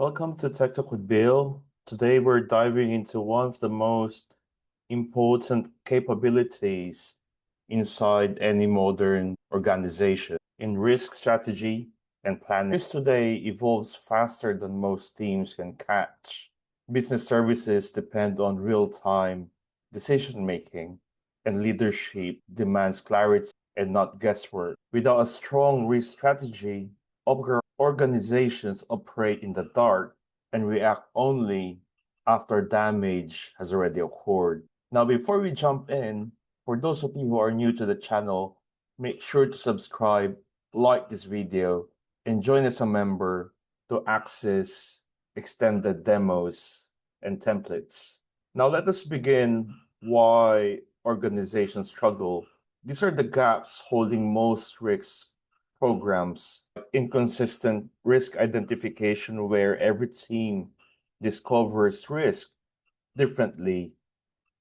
Welcome to Tech Talk with Bill. Today we're diving into one of the most important capabilities inside any modern organization in risk strategy and planning. Risk today evolves faster than most teams can catch. Business services depend on real-time decision making, and leadership demands clarity and not guesswork. Without a strong risk strategy, organizations operate in the dark and react only after damage has already occurred. Now, before we jump in, for those of you who are new to the channel, make sure to subscribe, like this video, and join as a member to access extended demos and templates. Now, let us begin why organizations struggle. These are the gaps holding most risk programs. Inconsistent risk identification, where every team discovers risk differently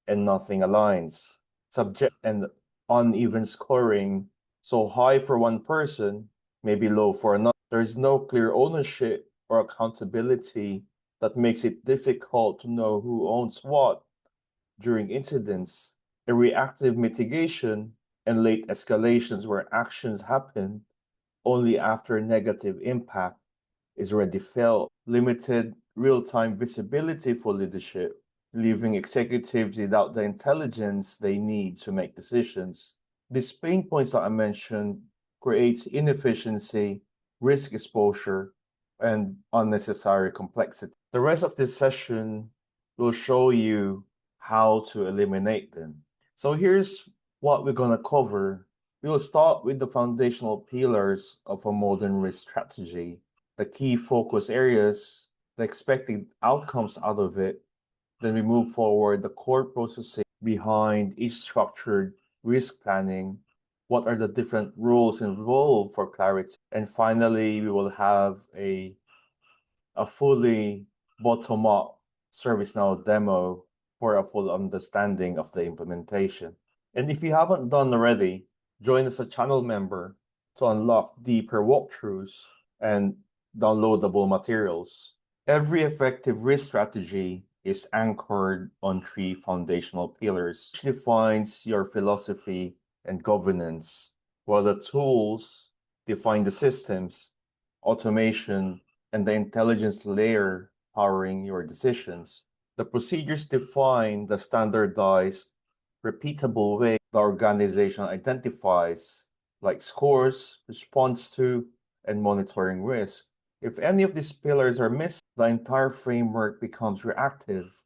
and nothing aligns. Subject and uneven scoring, so high for one person, maybe low for another. There is no clear ownership or accountability that makes it difficult to know who owns what during incidents. A reactive mitigation and late escalations where actions happen only after negative impact is already felt. Limited real-time visibility for leadership, leaving executives without the intelligence they need to make decisions. These pain points that I mentioned creates inefficiency, risk exposure, and unnecessary complexity. The rest of this session will show you how to eliminate them. So here's what we're going to cover. We will start with the foundational pillars of a modern risk strategy, the key focus areas, the expected outcomes out of it. Then we move forward the core processing behind each structured risk planning. What are the different rules involved for clarity? And finally, we will have a fully bottom-up ServiceNow demo for a full understanding of the implementation. And if you haven't done already, join as a channel member to unlock deeper walkthroughs and downloadable materials. Every effective risk strategy is anchored on three foundational pillars, which defines your philosophy and governance, while the tools define the systems, automation, and the intelligence layer powering your decisions. The procedures define the standardized, repeatable way the organization identifies, like scores, response to, and monitoring risk. If any of these pillars are missing, the entire framework becomes reactive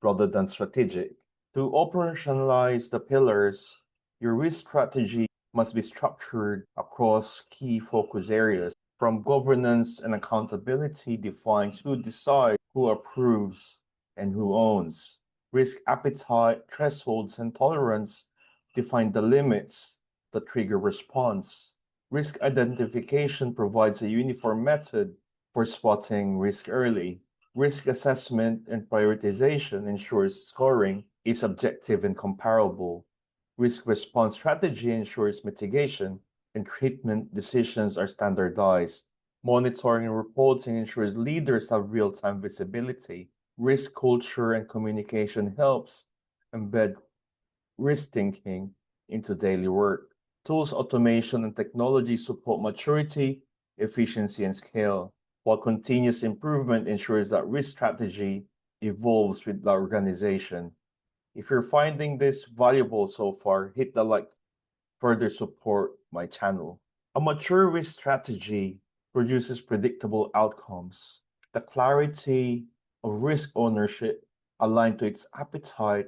rather than strategic. To operationalize the pillars, your risk strategy must be structured across key focus areas. From governance and accountability defines who decides, who approves, and who owns. Risk appetite, thresholds, and tolerance define the limits that trigger response. Risk identification provides a uniform method for spotting risk early. Risk assessment and prioritization ensures scoring is objective and comparable. Risk response strategy ensures mitigation and treatment decisions are standardized. Monitoring and reporting ensures leaders have real-time visibility. Risk culture and communication helps embed risk thinking into daily work. Tools, automation, and technology support maturity, efficiency, and scale, while continuous improvement ensures that risk strategy evolves with the organization. If you're finding this valuable so far, hit the like to further support my channel. A mature risk strategy produces predictable outcomes. The clarity of risk ownership aligned to its appetite,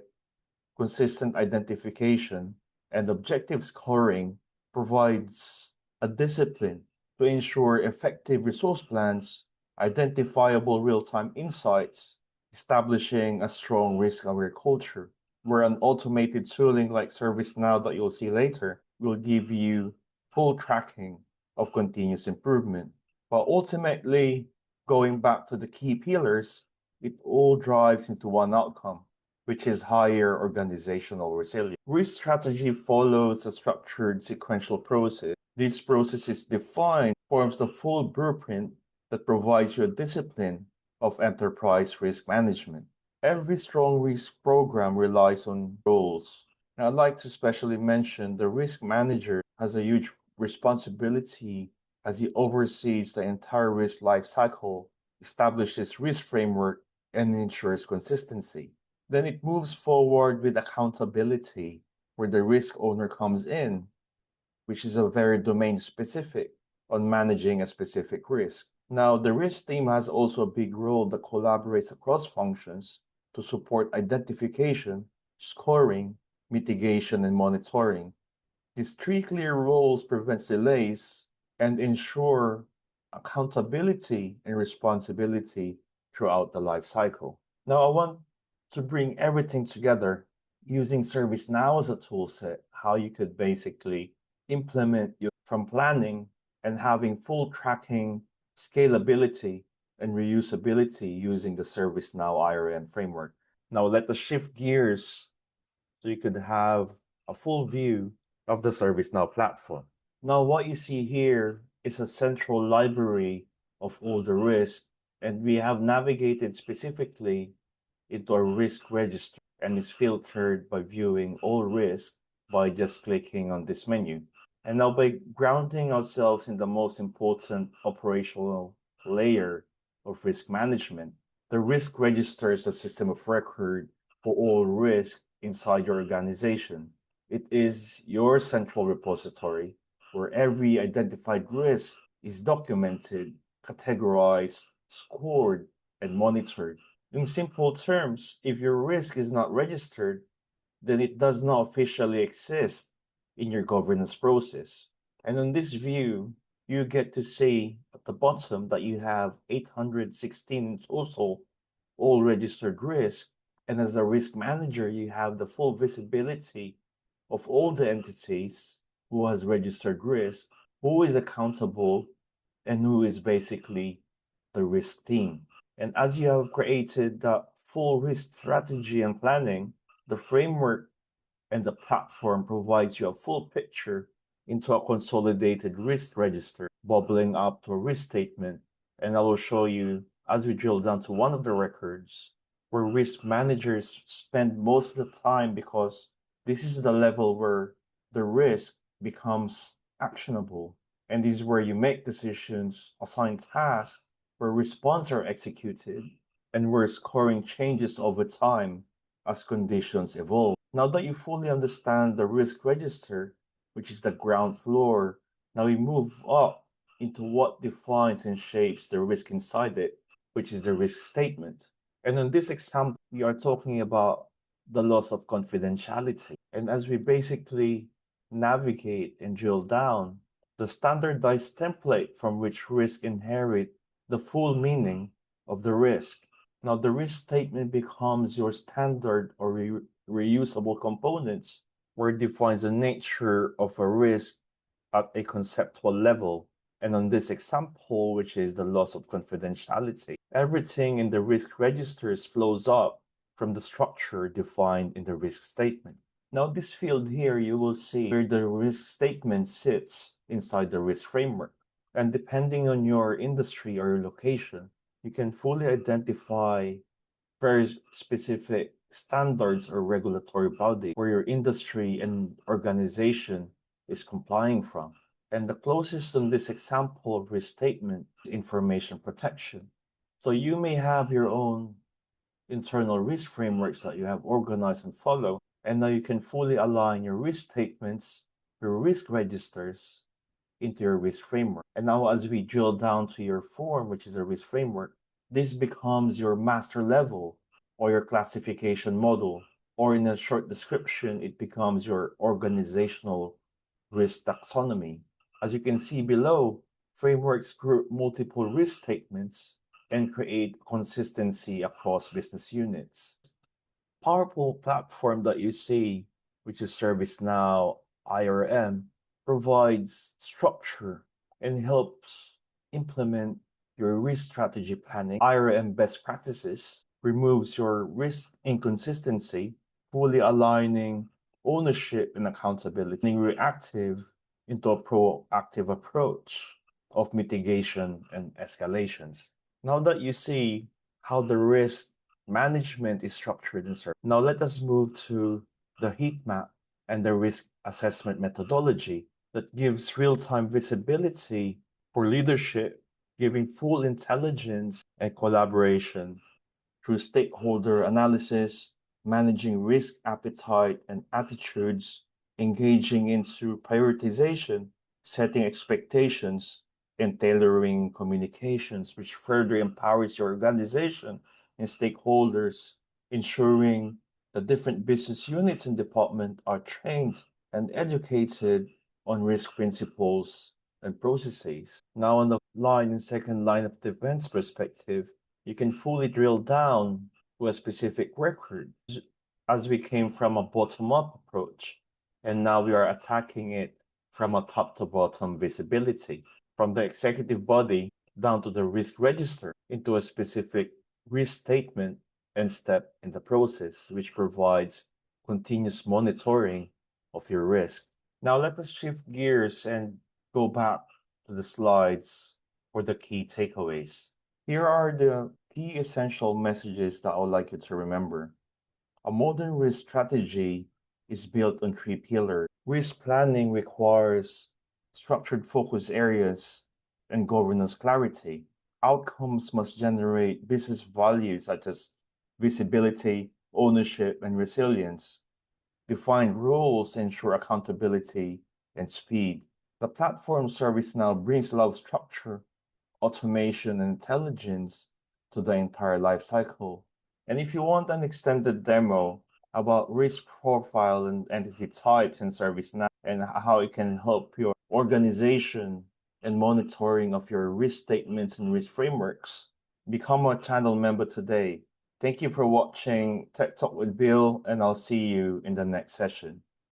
consistent identification, and objective scoring provides a discipline to ensure effective resource plans, identifiable real-time insights, establishing a strong risk-aware culture, where an automated tooling like ServiceNow that you'll see later will give you full tracking of continuous improvement. But ultimately, going back to the key pillars, it all drives into one outcome, which is higher organizational resilience. Risk strategy follows a structured sequential process. This process is defined, forms the full blueprint that provides you a discipline of enterprise risk management. Every strong risk program relies on roles. And I'd like to especially mention the risk manager has a huge responsibility as he oversees the entire risk life cycle, establishes risk framework, and ensures consistency. Then it moves forward with accountability, where the risk owner comes in, which is a very domain specific on managing a specific risk. Now, the risk team has also a big role that collaborates across functions to support identification, scoring, mitigation, and monitoring. These three clear roles prevent delays and ensure accountability and responsibility throughout the life cycle. Now, I want to bring everything together using ServiceNow as a tool set, how you could basically implement your from planning and having full tracking, scalability, and reusability using the ServiceNow IRM framework. Now let us shift gears so you could have a full view of the ServiceNow platform. Now what you see here is a central library of all the risks, and we have navigated specifically into a risk register and is filtered by viewing all risks by just clicking on this menu. And now by grounding ourselves in the most important operational layer of risk management, the risk register is a system of record for all risk inside your organization. It is your central repository where every identified risk is documented, categorized, scored, and monitored. In simple terms, if your risk is not registered, then it does not officially exist in your governance process. And on this view, you get to see at the bottom that you have 816 in total all registered risk. And as a risk manager, you have the full visibility of all the entities who has registered risk, who is accountable, and who is basically the risk team. And as you have created the full risk strategy and planning, the framework and the platform provides you a full picture into a consolidated risk register, bubbling up to a risk statement. And I will show you as we drill down to one of the records where risk managers spend most of the time, because this is the level where the risk becomes actionable. And this is where you make decisions, assign tasks, where responses are executed, and where scoring changes over time as conditions evolve. Now that you fully understand the risk register, which is the ground floor, now we move up into what defines and shapes the risk inside it, which is the risk statement. And in this example, we are talking about the loss of confidentiality. And as we basically navigate and drill down, the standardized template from which risk inherit the full meaning of the risk. Now, the risk statement becomes your standard or reusable components, where it defines the nature of a risk at a conceptual level. And on this example, which is the loss of confidentiality, everything in the risk registers flows up from the structure defined in the risk statement. Now, this field here, you will see where the risk statement sits inside the risk framework. And depending on your industry or your location, you can fully identify very specific standards or regulatory body where your industry and organization is complying from. And the closest in this example of risk statement is information protection. So you may have your own internal risk frameworks that you have organized and follow, and now you can fully align your risk statements, your risk registers into your risk framework. And now as we drill down to your form, which is a risk framework, this becomes your master level or your classification model, or in a short description, it becomes your organizational risk taxonomy. As you can see below, frameworks group multiple risk statements and create consistency across business units. Powerful platform that you see, which is ServiceNow IRM, provides structure and helps implement your risk strategy planning. IRM best practices removes your risk inconsistency, fully aligning ownership and accountability, and reactive into a proactive approach of mitigation and escalations. Now that you see how the risk management is structured in service. Now let us move to the heat map and the risk assessment methodology that gives real-time visibility for leadership, giving full intelligence and collaboration through stakeholder analysis, managing risk appetite and attitudes, engaging into prioritization, setting expectations, and tailoring communications, which further empowers your organization and stakeholders, ensuring the different business units and departments are trained and educated on risk principles and processes. Now, on the line and second line of defense perspective, you can fully drill down to a specific record as we came from a bottom-up approach, and now we are attacking it from a top-to-bottom visibility, from the executive body down to the risk register into a specific risk statement and step in the process, which provides continuous monitoring of your risk. Now let us shift gears and go back to the slides for the key takeaways. Here are the key essential messages that I would like you to remember. A modern risk strategy is built on 3 pillars. Risk planning requires structured focus areas and governance clarity. Outcomes must generate business value such as visibility, ownership, and resilience. Defined roles ensure accountability and speed. The platform ServiceNow brings a lot of structure, automation, and intelligence to the entire life cycle. And if you want an extended demo about risk profile and entity types in ServiceNow and how it can help your organization and monitoring of your risk statements and risk frameworks, become a channel member today. Thank you for watching Tech Talk with Bill, and I'll see you in the next session.